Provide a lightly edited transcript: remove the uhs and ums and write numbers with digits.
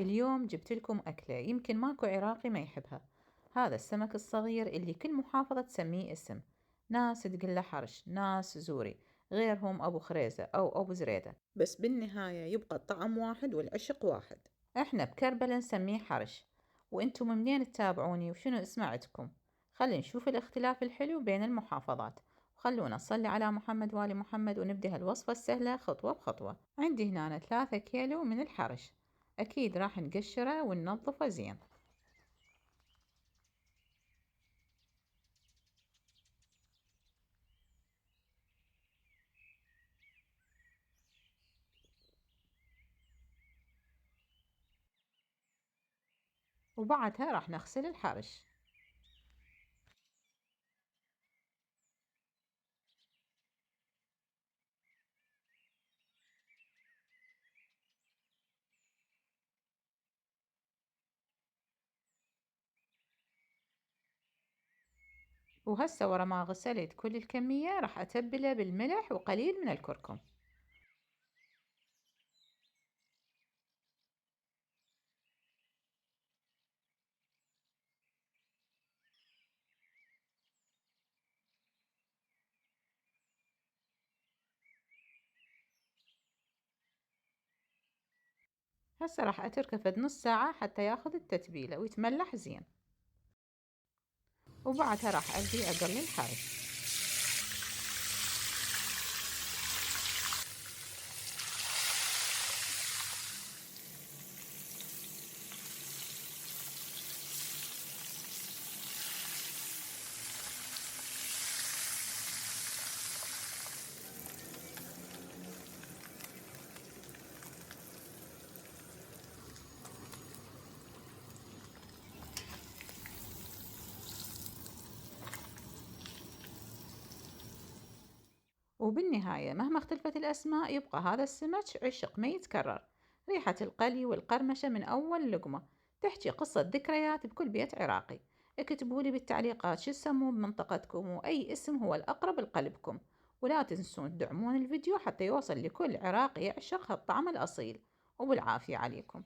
اليوم جبت لكم أكلة يمكن ماكو عراقي ما يحبها. هذا السمك الصغير اللي كل محافظة تسميه اسم. ناس تقول له حرش، ناس زوري، غيرهم أبو خريزة أو أبو زريدة، بس بالنهاية يبقى الطعم واحد والعشق واحد. احنا بكربلة نسميه حرش. وانتم منين تتابعوني وشنو اسم عندكم؟ خلينا نشوف الاختلاف الحلو بين المحافظات. وخلونا نصلي على محمد وآل محمد ونبدأ الوصفة السهلة خطوة بخطوة. عندي هنا 3 كيلو من الحرش. أكيد راح نقشره وننظفه زين. وبعدها راح نغسل الحرش. وهسه ورا ما غسلت كل الكمية راح أتبله بالملح وقليل من الكركم. هسه راح أتركه فد نص ساعة حتى ياخذ التتبيلة ويتملح زين. وبعدها راح أبدي أقلي الحرش. وبالنهاية مهما اختلفت الأسماء يبقى هذا السمك عشق ما يتكرر. ريحة القلي والقرمشة من أول لقمة تحكي قصة ذكريات بكل بيت عراقي. اكتبوا لي بالتعليقات شو تسمون بمنطقتكم وأي اسم هو الأقرب لقلبكم. ولا تنسون تدعمون الفيديو حتى يوصل لكل عراقي يعشق هالطعم الأصيل. وبالعافية عليكم.